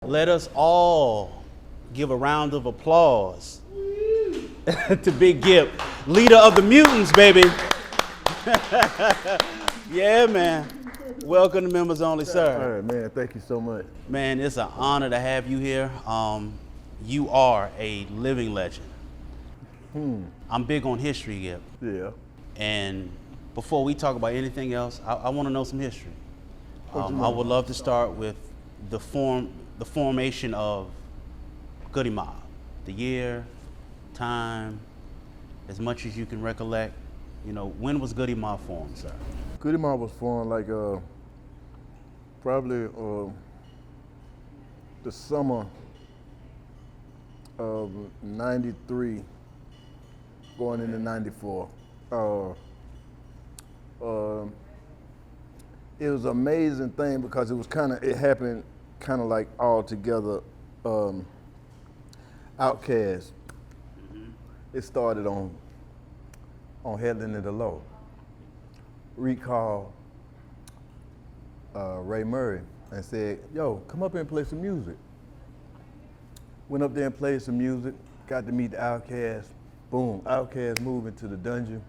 Let us all give a round of applause to Big Gipp, leader of the Mutants, baby. Yeah, man. Welcome to Members Only, sir. All right, man. Thank you so much. Man, it's an honor to have you here. You are a living legend. I'm big on history, Gipp. Yeah. And before we talk about anything else, I want to know some history. What you I know? would love to start with the formation of Goodie Mob, the year, time, as much as you can recollect. You know, when was Goodie Mob formed, sir? Goodie Mob was formed like probably the summer of '93, going into '94. It was an amazing thing because it happened kind of like all together. Outkast. It started on Headland and the Low. Recall Ray Murray and said, yo, come up here and play some music. Went up there and played some music, got to meet the Outkast. Boom, Outkast moved into the Dungeon.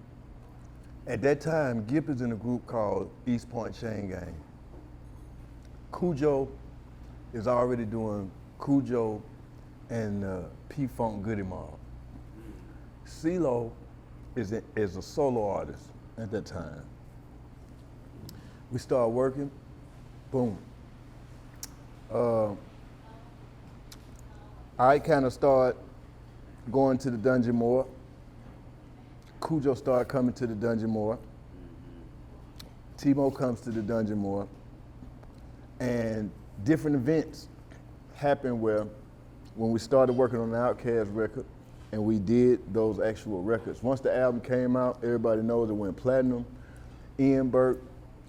At that time, Gipp is in a group called East Point Chain Gang. Cujo is already doing Cujo and P-Funk Goodie Mob. CeeLo is a solo artist at that time. We started working, boom. I kind of started going to the Dungeon more. Cujo started coming to the Dungeon more. T-Mo comes to the Dungeon more. And different events happened where when we started working on the Outkast record and we did those actual records. Once the album came out, everybody knows it went platinum. Ian Burke,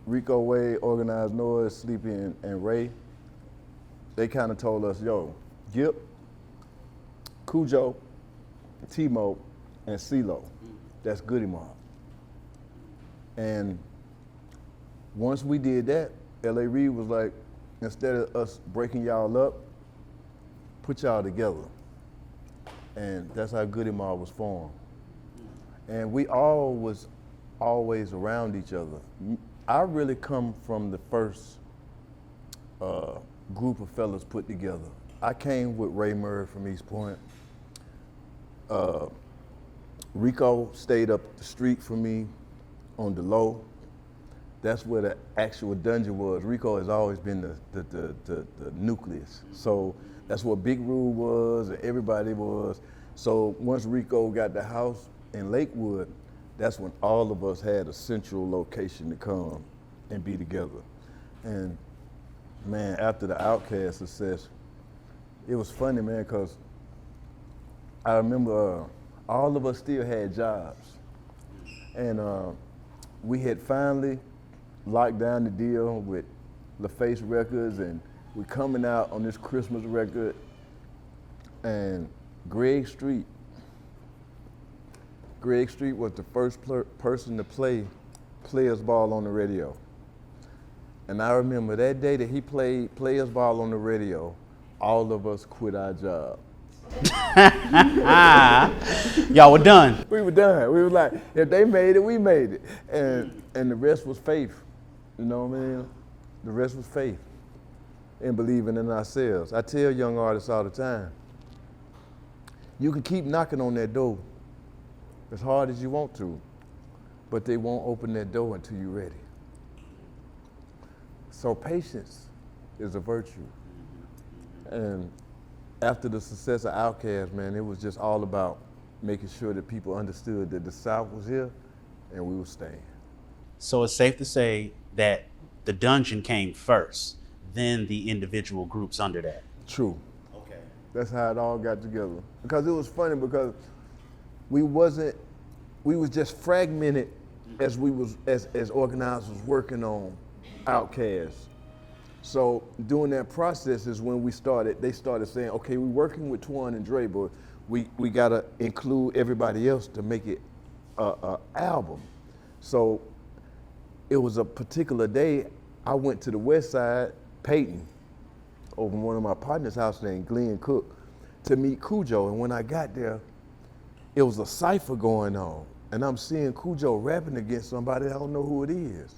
Rico Wade, Organized Noise, Sleepy, and Ray, they kind of told us, yo, Gipp, Cujo, T-Mo, and CeeLo, that's Goodie Mob. And once we did that, L.A. Reid was like, instead of us breaking y'all up, put y'all together. And that's how Goodie Mob was formed. And we all was always around each other. I really come from the first group of fellas put together. I came with Ray Murray from East Point. Rico stayed up the street from me on the Low. That's where the actual Dungeon was. Rico has always been the nucleus. So that's where Big Rube was and everybody was. So once Rico got the house in Lakewood, that's when all of us had a central location to come and be together. And man, after the Outkast success, it was funny, man, because I remember all of us still had jobs. And we had finally locked down the deal with LaFace Records, and we're coming out on this Christmas record, and Greg Street was the first person to play Players Ball on the radio. And I remember that day that he played Players Ball on the radio, all of us quit our job. Y'all were done. We were done. We were like, if they made it, we made it. And the rest was faith. You know what I mean? The rest was faith and believing in ourselves. I tell young artists all the time, you can keep knocking on that door as hard as you want to, but they won't open that door until you're ready. So patience is a virtue. And after the success of Outkast, man, it was just all about making sure that people understood that the South was here and we were staying. So it's safe to say that the Dungeon came first, then the individual groups under that. True. Okay. That's how it all got together. Because it was funny because we was just fragmented as organizers working on Outkast. So during that process is when they started saying, okay, we're working with Twan and Dre, but we gotta include everybody else to make it a album. So it was a particular day, I went to the West Side, Peyton, over one of my partner's house named Glenn Cook to meet Cujo. And when I got there, it was a cipher going on. And I'm seeing Cujo rapping against somebody, I don't know who it is.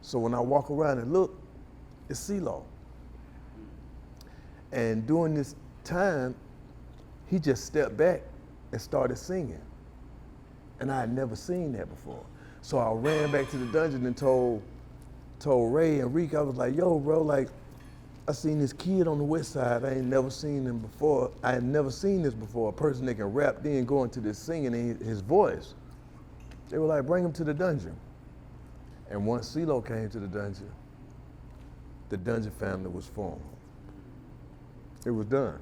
So when I walk around and look, it's CeeLo. And during this time, he just stepped back and started singing. And I had never seen that before. So I ran back to the dungeon and told Ray and Reek, I was like, yo, bro, like, I seen this kid on the west side. I ain't never seen him before. I had never seen this before, a person that can rap, then go into this singing in his voice. They were like, bring him to the dungeon. And once CeeLo came to the dungeon family was formed. It was done.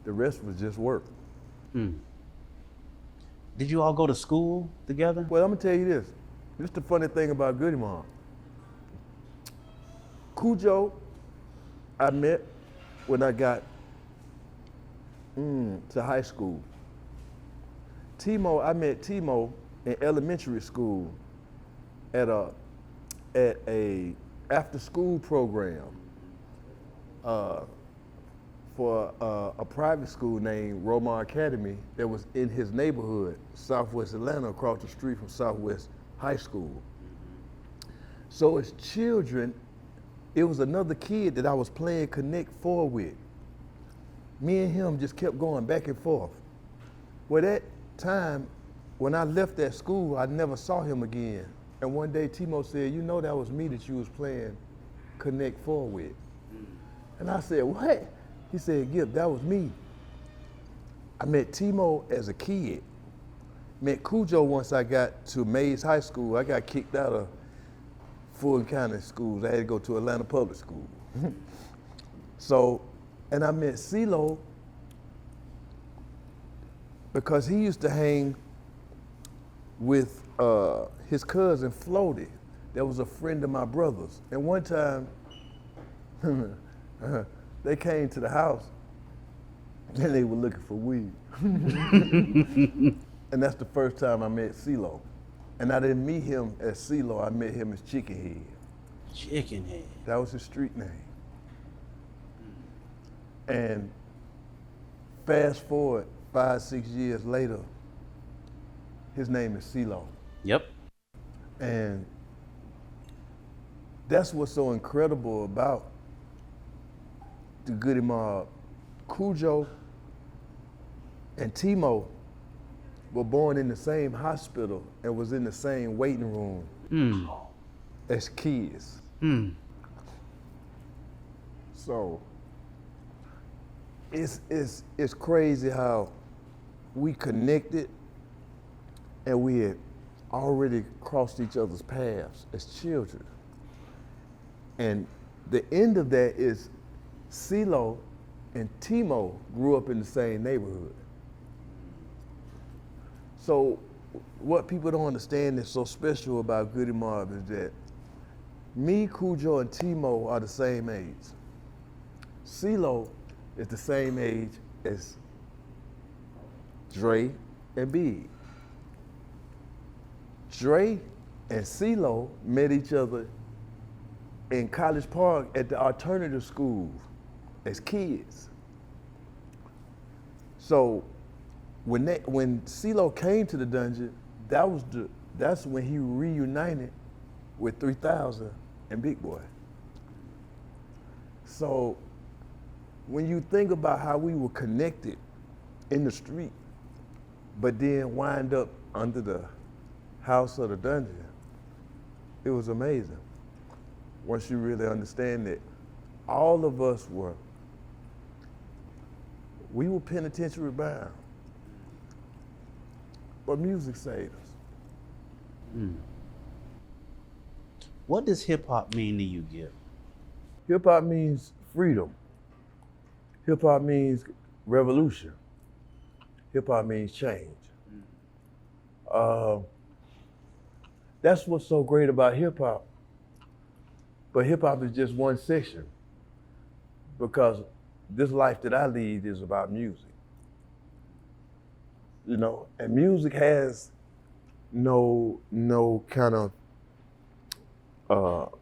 The rest was just work. Mm. Did you all go to school together? Well, I'm gonna tell you this. This is the funny thing about Goodie Mob. Cujo, I met when I got to high school. I met Timo in elementary school at a after school program for a private school named Romar Academy that was in his neighborhood, Southwest Atlanta, across the street from Southwest High School. So as children, it was another kid that I was playing Connect 4 with. Me and him just kept going back and forth. Well, that time, when I left that school, I never saw him again. And one day Timo said, you know that was me that you was playing Connect 4 with. And I said, what? He said, Gipp, that was me. I met Timo as a kid. Met Cujo once I got to Mays High School. I got kicked out of Fulton County schools. I had to go to Atlanta Public School. And I met CeeLo because he used to hang with his cousin Floaty. That was a friend of my brother's. And one time, they came to the house and they were looking for weed. And that's the first time I met CeeLo. And I didn't meet him as CeeLo, I met him as Chicken Head. Chicken Head. That was his street name. And fast forward 5-6 years later, his name is CeeLo. Yep. And that's what's so incredible about the Goodie Mob. Cujo and Timo were born in the same hospital and was in the same waiting room as kids. So it's crazy how we connected and we had already crossed each other's paths as children. And the end of that is CeeLo and Timo grew up in the same neighborhood. So what people don't understand is so special about Goodie Mob is that me, Cujo, and Timo are the same age. CeeLo is the same age as Dre and Big. Dre and CeeLo met each other in College Park at the alternative school as kids. So when CeeLo came to the dungeon, that's when he reunited with 3000 and Big Boy. So when you think about how we were connected in the street, but then wind up under the house of the dungeon, it was amazing. Once you really understand that all of us were penitentiary bound, but music saved us. What does hip hop mean to you, Gipp? Hip hop means freedom. Hip hop means revolution. Hip hop means change. That's what's so great about hip hop. But hip hop is just one section, because this life that I lead is about music. You know, and music has no kind of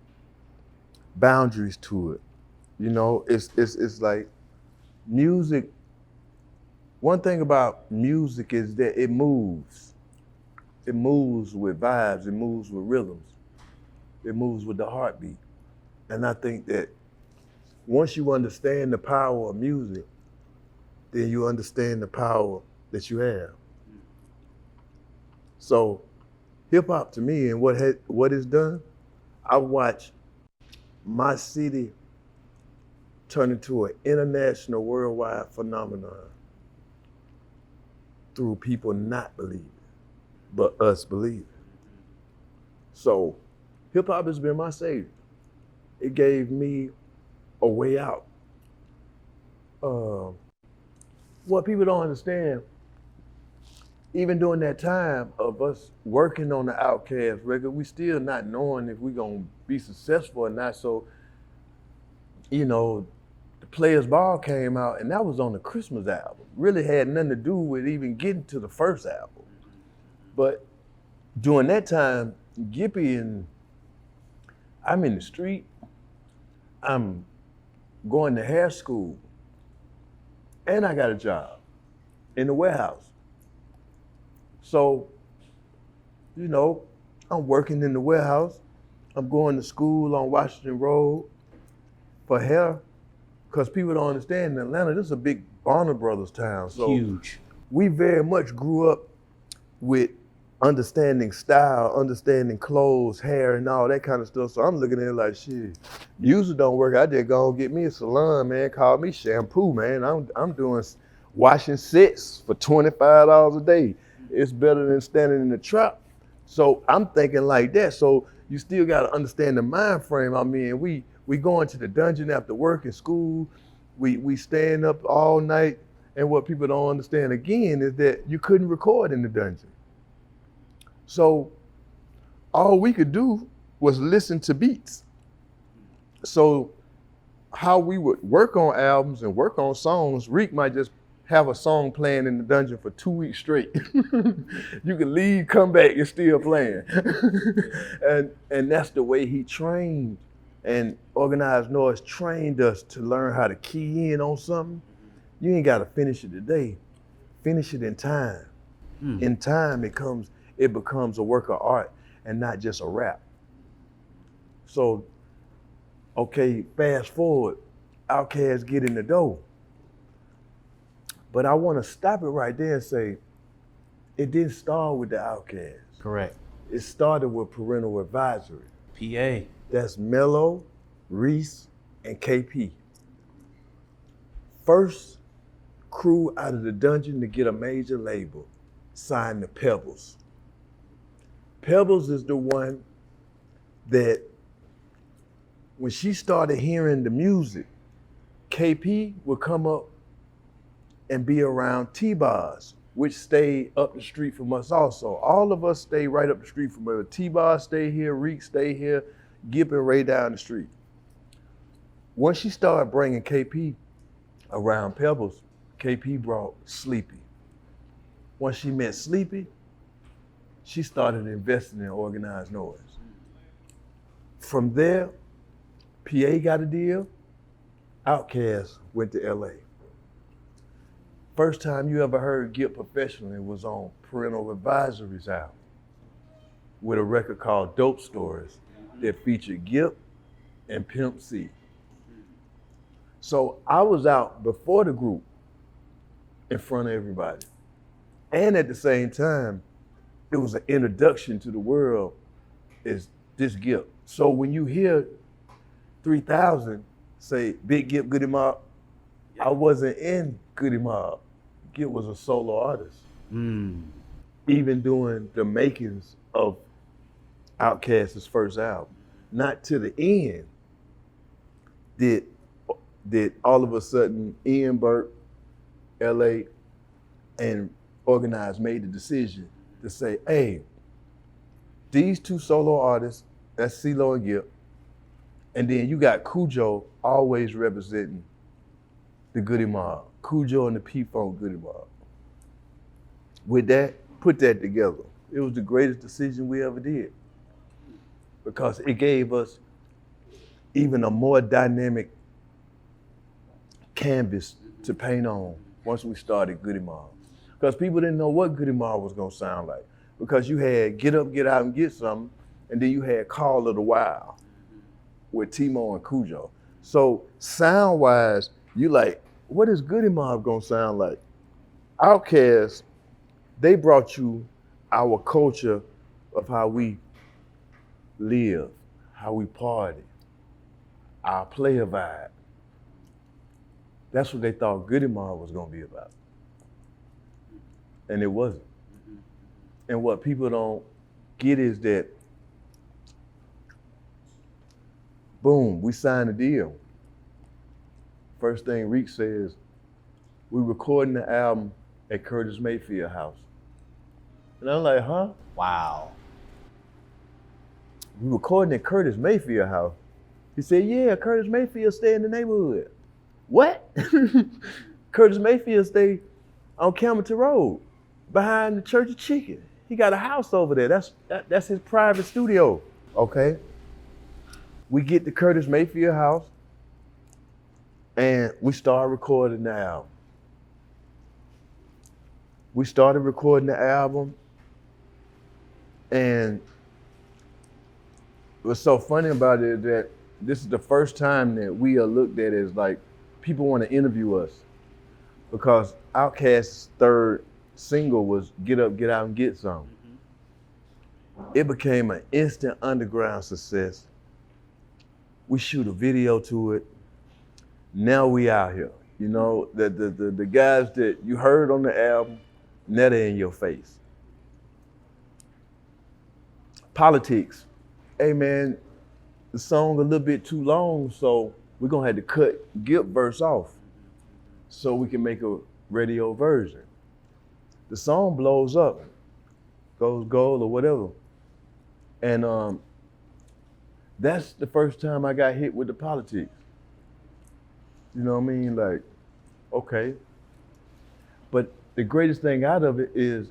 boundaries to it. You know, it's like music. One thing about music is that it moves. It moves with vibes. It moves with rhythms. It moves with the heartbeat. And I think that once you understand the power of music, then you understand the power that you have. So hip hop to me and what it's done, I watch my city turn into an international, worldwide phenomenon through people not believing, but us believing. So hip hop has been my savior. It gave me a way out. What people don't understand, even during that time of us working on the Outkast record, we still not knowing if we're gonna be successful or not. So, you know, the Players Ball came out and that was on the Christmas album. Really had nothing to do with even getting to the first album. But during that time, Gippy and I'm in the street, I'm going to hair school, and I got a job in the warehouse. So, you know, I'm working in the warehouse. I'm going to school on Washington Road for hair, because people don't understand in Atlanta, this is a big Bonner Brothers town. So Huge. we very much grew up with understanding style, understanding clothes, hair, and all that kind of stuff. So I'm looking at it like, shit, music don't work. I just go get me a salon, man. Call me shampoo, man. I'm doing washing sets for $25 a day. It's better than standing in the trap. So I'm thinking like that. So you still got to understand the mind frame. I mean, we going to the dungeon after work in school. We staying up all night. And what people don't understand again is that you couldn't record in the dungeon. So all we could do was listen to beats. So how we would work on albums and work on songs, Reek might just have a song playing in the dungeon for 2 weeks straight. You can leave, come back, it's still playing. and that's the way he trained. And Organized Noise trained us to learn how to key in on something. You ain't gotta finish it today. Finish it in time. In time, it becomes a work of art and not just a rap. So, okay, fast forward, Outkast get in the door. But I want to stop it right there and say, it didn't start with the Outkast. Correct. It started with Parental Advisory. PA. That's Mello, Reese, and KP. First crew out of the dungeon to get a major label, signed to Pebbles. Pebbles is the one that when she started hearing the music, KP would come up and be around T-Bars, which stayed up the street from us also. All of us stay right up the street from her. T-Bars stay here, Reek stay here, Gipp and Ray down the street. Once she started bringing KP around Pebbles, KP brought Sleepy. Once she met Sleepy, she started investing in Organized Noise. From there, PA got a deal, Outkast went to LA. First time you ever heard Gipp professionally was on Parental Advisory's album with a record called Dope Stories that featured Gipp and Pimp C. So I was out before the group in front of everybody. And at the same time, it was an introduction to the world is this Gipp. So when you hear 3000 say Big Gipp, Goodie Mob, I wasn't in Goodie Mob. Gipp was a solo artist. Even doing the makings of Outkast's first album. Not to the end did all of a sudden Ian Burke, LA, and Organized made the decision to say, hey, these two solo artists, that's CeeLo and Gipp, and then you got Cujo always representing the Goodie Mob, Cujo and the P-Funk Goodie Mob. With that, put that together. It was the greatest decision we ever did because it gave us even a more dynamic canvas to paint on once we started Goodie Mob. Because people didn't know what Goodie Mob was gonna sound like. Because you had Get Up, Get Out, and Get Something, and then you had Call of the Wild with Timo and Cujo. So sound-wise, you like, what is Goodie Mob gonna sound like? Outkast, they brought you our culture of how we live, how we party, our player vibe. That's what they thought Goodie Mob was gonna be about. And it wasn't. And what people don't get is that, boom, we signed a deal. First thing Reek says, we recording the album at Curtis Mayfield house. And I'm like, huh? Wow. We recording at Curtis Mayfield house. He said, yeah, Curtis Mayfield stay in the neighborhood. What? Curtis Mayfield stay on Campbellton Road, behind the Church of Chicken. He got a house over there. That's his private studio. Okay. We get to Curtis Mayfield house and we start recording the album. We started recording the album, and what's so funny about it is that this is the first time that we are looked at as like, people want to interview us, because Outkast's third single was Get Up, Get Out, and Get Some. It became an instant underground success. We shoot a video to it. Now we out here. You know, the guys that you heard on the album, now they're in your face. Politics. Hey man, the song a little bit too long, so we're gonna have to cut Gipp verse off so we can make a radio version. The song blows up, goes gold or whatever. And that's the first time I got hit with the politics. You know what I mean? Like, okay. But the greatest thing out of it is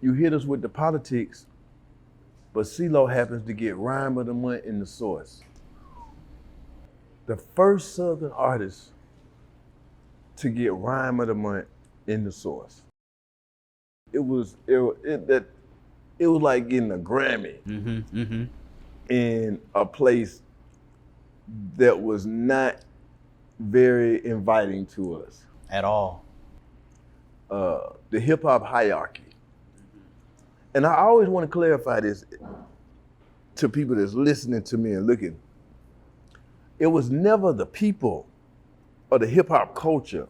you hit us with the politics, but CeeLo happens to get Rhyme of the Month in the Source. The first Southern artist to get Rhyme of the Month in the Source. It was like getting a Grammy in a place that was not very inviting to us. At all. The hip hop hierarchy. And I always want to clarify this to people that's listening to me and looking. It was never the people or the hip hop culture.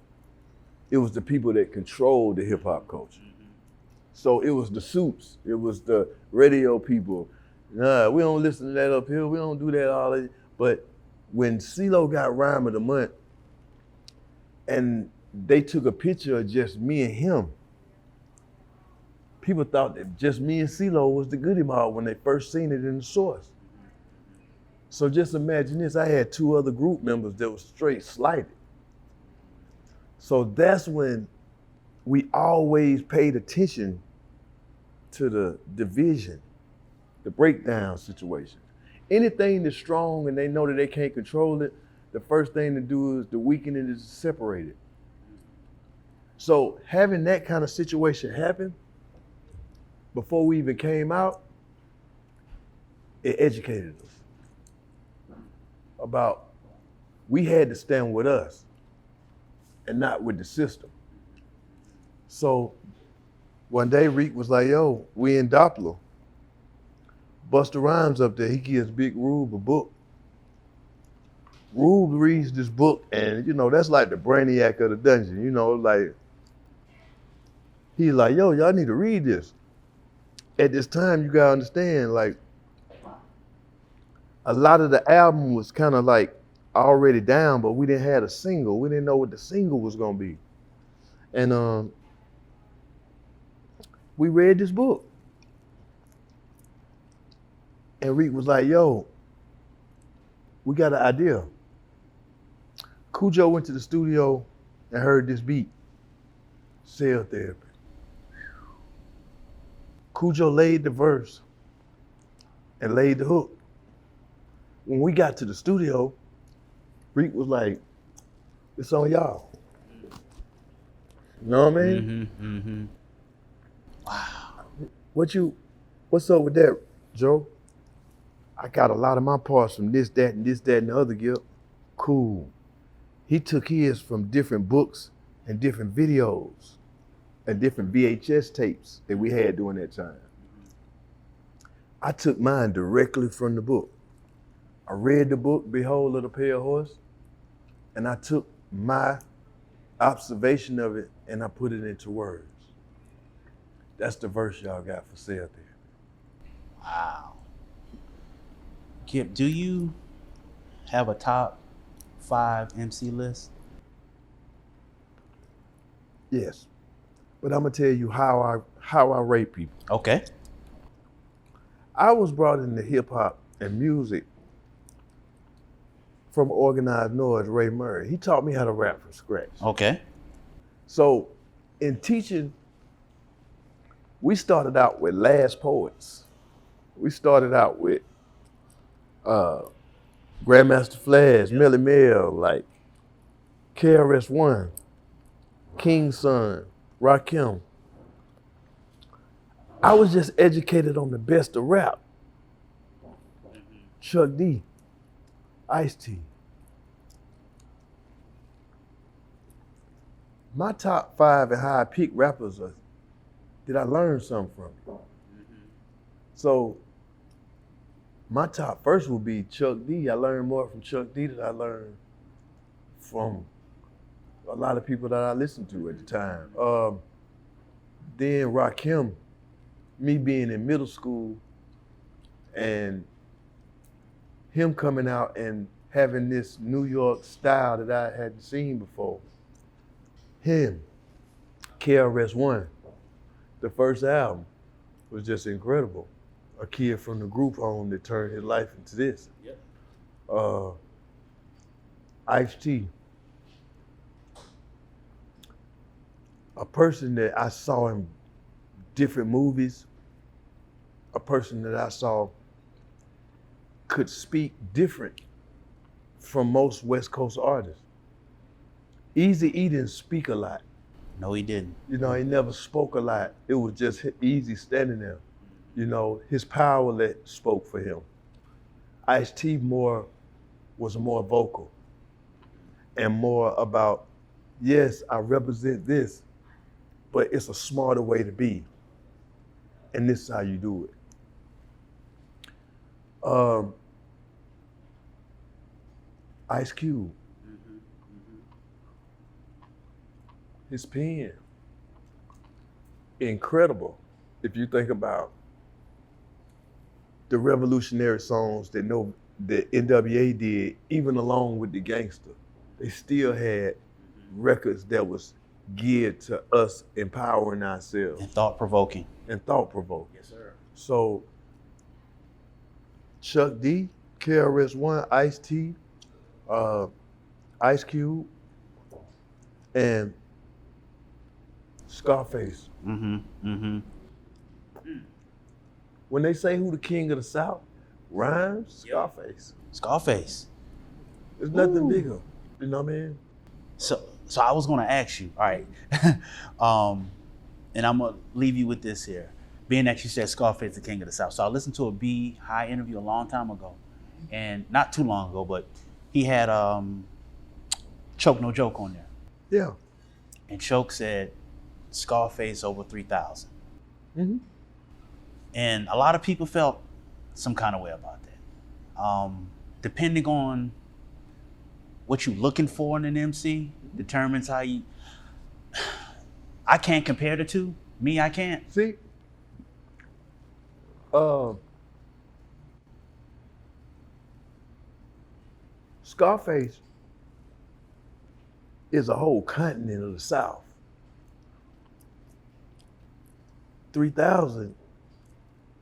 It was the people that controlled the hip hop culture. So it was the suits, it was the radio people. Nah, we don't listen to that up here, we don't do that all that. But when CeeLo got Rhyme of the Month, and they took a picture of just me and him, people thought that just me and CeeLo was the Goodie Mob when they first seen it in the Source. So just imagine this, I had two other group members that was straight slighted. So that's when we always paid attention to the division, the breakdown situation. Anything that's strong and they know that they can't control it, the first thing to do is to weaken it, is to separate it. So having that kind of situation happen before we even came out, it educated us about we had to stand with us and not with the system. So one day Reek was like, yo, we in Doppler. Busta Rhymes up there, he gives Big Rube a book. Rube reads this book and you know, that's like the brainiac of the dungeon, you know, like, he's like, yo, y'all need to read this. At this time, you gotta understand, like, a lot of the album was kind of like already down, but we didn't have a single. We didn't know what the single was gonna be. And we read this book. And Reek was like, yo, we got an idea. Cujo went to the studio and heard this beat, Cell Therapy. Cujo laid the verse and laid the hook. When we got to the studio, Reek was like, it's on y'all. You know what I mean? Wow. What's up with that, Joe? I got a lot of my parts from this, that, and the other, Gipp. Cool. He took his from different books and different videos and different VHS tapes that we had during that time. I took mine directly from the book. I read the book, Behold of the Pale Horse, and I took my observation of it and I put it into words. That's the verse y'all got for sale there. Wow. Gipp, do you have a top 5 MC list? Yes, but I'm gonna tell you how I rate people. Okay. I was brought into hip hop and music from Organized Noise, Ray Murray. He taught me how to rap from scratch. Okay. So in teaching, we started out with Last Poets. We started out with Grandmaster Flash, Melly Mel, like KRS-One, King's Son, Rakim. I was just educated on the best of rap. Chuck D, Ice-T. My top 5 and how I pick rappers are, did I learn something from? So my top first would be Chuck D. I learned more from Chuck D than I learned from a lot of people that I listened to at the time. Then Rakim, me being in middle school and him coming out and having this New York style that I hadn't seen before. Him, KRS-One, the first album was just incredible. A kid from the group home that turned his life into this. Yep. Ice-T, a person that I saw in different movies, a person that I saw could speak different from most West Coast artists. Eazy-E didn't speak a lot. No, he didn't. You know, he never spoke a lot. It was just Easy standing there. You know, his power that spoke for him. Ice-T was more vocal and more about, yes, I represent this, but it's a smarter way to be. And this is how you do it. Ice Cube. His pen, incredible. If you think about the revolutionary songs that NWA did, even along with the gangster, they still had records that was geared to us empowering ourselves. And thought-provoking. Yes, sir. So Chuck D, KRS-One, Ice-T, Ice Cube, and Scarface. When they say who the king of the South, rhymes, Scarface. Scarface. There's nothing bigger. You know what I mean? So I was gonna ask you, all right, and I'm gonna leave you with this here. Being that you said Scarface, the king of the South. So I listened to a B High interview a long time ago, and not too long ago, but he had Choke No Joke on there. Yeah. And Choke said Scarface over 3,000. And a lot of people felt some kind of way about that. Depending on what you're looking for in an MC determines how you. I can't compare the two. Me, I can't. See, Scarface is a whole continent of the South. 3,000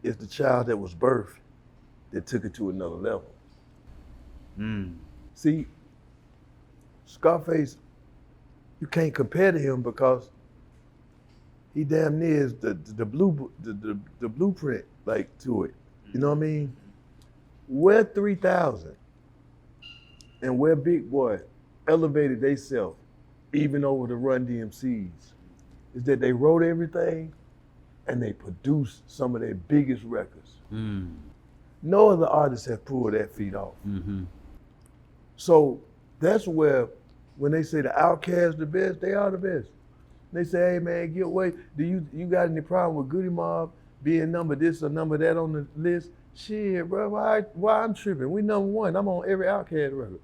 is the child that was birthed that took it to another level. See, Scarface, you can't compare to him because he damn near is the blueprint like to it. You know what I mean? Where 3,000 and where Big Boy elevated theyself even over the Run DMCs is that they wrote everything and they produced some of their biggest records. No other artist has pulled that feat off. So that's where, when they say the Outkast the best, they are the best. They say, hey man, get away. Do you got any problem with Goodie Mob being number this or number that on the list? Shit, bro, why I'm tripping? We number one. I'm on every Outkast record.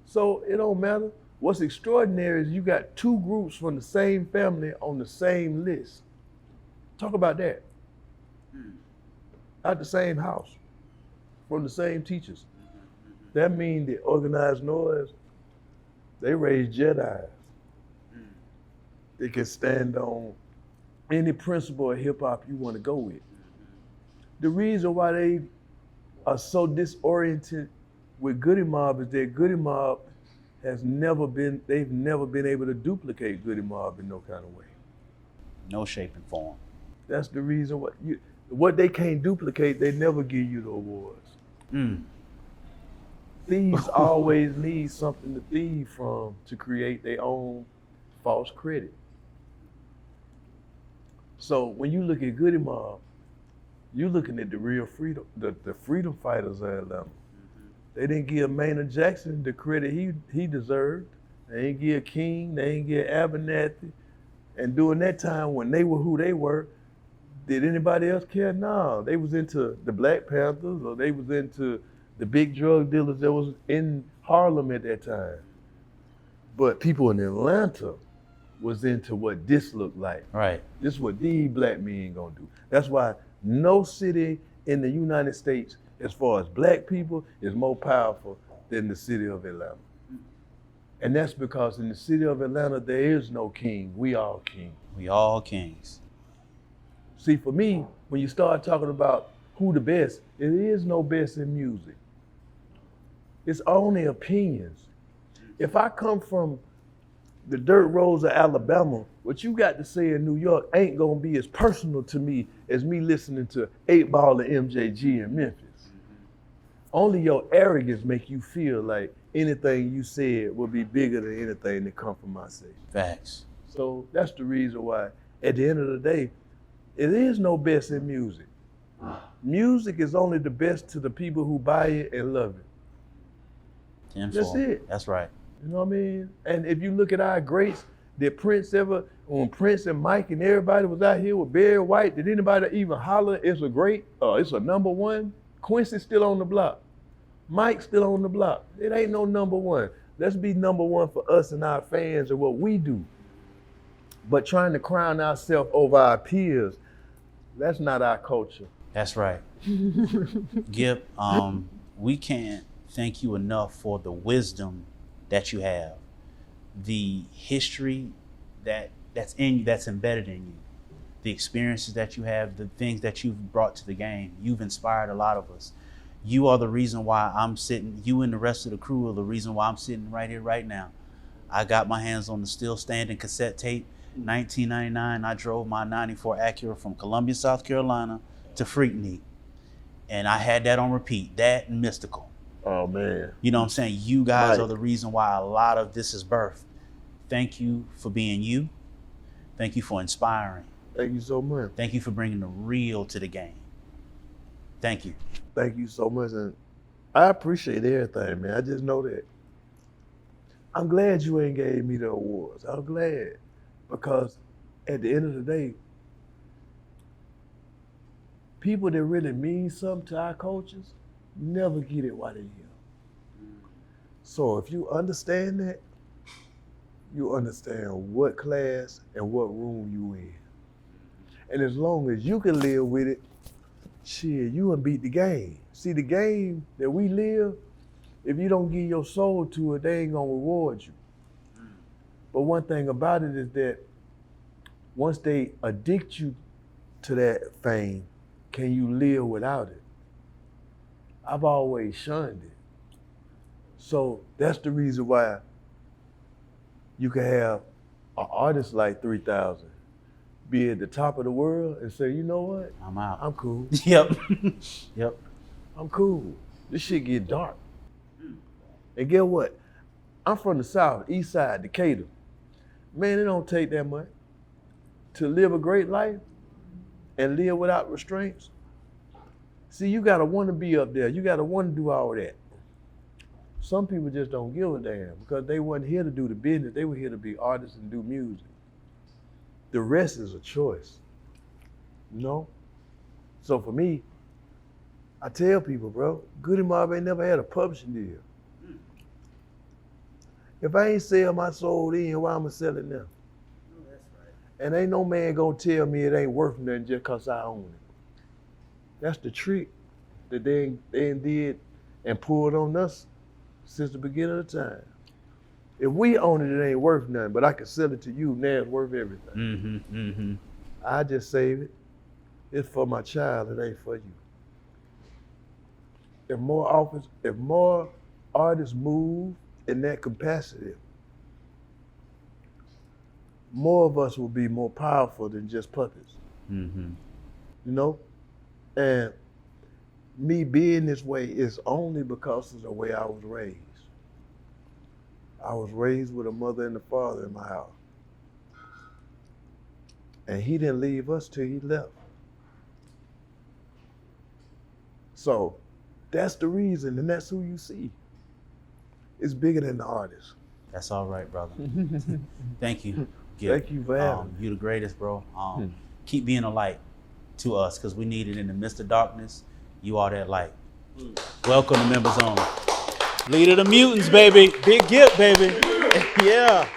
So it don't matter. What's extraordinary is you got two groups from the same family on the same list. Talk about that. Out the same house, from the same teachers. That means the organized noise, they raise Jedis. They can stand on any principle of hip hop you want to go with. The reason why they are so disoriented with Goodie Mob is that Goodie Mob they've never been able to duplicate Goodie Mob in no kind of way. No shape and form. That's the reason what they can't duplicate, they never give you the awards. Thieves always need something to thieve from to create their own false credit. So when you look at Goodie Mob, you're looking at the real freedom, the freedom fighters of Atlanta. They didn't give Maynard Jackson the credit he deserved. They ain't give King, they ain't give Abernathy. And during that time when they were who they were, did anybody else care? No, they was into the Black Panthers, or they was into the big drug dealers that was in Harlem at that time. But people in Atlanta was into what this looked like. Right. This is what these black men gonna do. That's why no city in the United States, as far as black people, is more powerful than the city of Atlanta. And that's because in the city of Atlanta, there is no king. We all king. We all kings. See, for me, when you start talking about who the best, it is no best in music. It's only opinions. If I come from the dirt roads of Alabama, what you got to say in New York ain't gonna be as personal to me as me listening to 8 Ball and MJG in Memphis. Only your arrogance make you feel like anything you said will be bigger than anything that come from my say. Facts. So that's the reason why, at the end of the day, it is no best in music. Music is only the best to the people who buy it and love it. That's it. That's right. You know what I mean? And if you look at our greats, did Prince ever, when Prince and Mike and everybody was out here with Barry White, did anybody even holler, it's a great, it's a number one? Quincy's still on the block. Mike's still on the block. It ain't no number one. Let's be number one for us and our fans and what we do. But trying to crown ourselves over our peers, that's not our culture. That's right. Gipp, we can't thank you enough for the wisdom that you have, the history that's in you, that's embedded in you, the experiences that you have, the things that you've brought to the game. You've inspired a lot of us. You are the reason why I'm sitting, you and the rest of the crew are the reason why I'm sitting right here right now. I got my hands on the still standing cassette tape. 1999, I drove my 94 Acura from Columbia, South Carolina to Freaknik. And I had that on repeat, that and Mystical. Oh man. You know what I'm saying? You guys Right. are the reason why a lot of this is birthed. Thank you for being you. Thank you for inspiring. Thank you so much. Thank you for bringing the real to the game. Thank you. Thank you so much. And I appreciate everything, man. I just know that. I'm glad you ain't gave me the awards. I'm glad. Because at the end of the day, people that really mean something to our cultures never get it while they're here. So if you understand that, you understand what class and what room you in. And as long as you can live with it, shit, you will beat the game. See, the game that we live, if you don't give your soul to it, they ain't gonna reward you. But one thing about it is that once they addict you to that fame, can you live without it? I've always shunned it. So that's the reason why you can have an artist like 3000 be at the top of the world and say, you know what? I'm out. I'm cool. Yep. Yep. I'm cool. This shit get dark. And get what? I'm from the South, East Side, Decatur. Man, it don't take that much to live a great life and live without restraints. See, you gotta want to be up there. You gotta want to do all that. Some people just don't give a damn because they wasn't here to do the business. They were here to be artists and do music. The rest is a choice, you know? So for me, I tell people, bro, Goodie Mob ain't never had a publishing deal. If I ain't sell my soul then, why I'ma sell it now? No, that's right. And ain't no man gonna tell me it ain't worth nothing just cause I own it. That's the trick that they did and pulled on us since the beginning of the time. If we own it, it ain't worth nothing, but I can sell it to you, now it's worth everything. I just save it. It's for my child, it ain't for you. If more artists move in that capacity, more of us will be more powerful than just puppets. You know? And me being this way is only because of the way I was raised. I was raised with a mother and a father in my house. And he didn't leave us till he left. So that's the reason, and that's who you see. It's bigger than the artist. That's all right, brother. Thank you, Gipp. Thank you for having me. You the greatest, bro. Keep being a light to us because we need it in the midst of darkness. You are that light. Welcome to Members Only. Leader of the Mutants, baby. Big Gipp, baby. Yeah.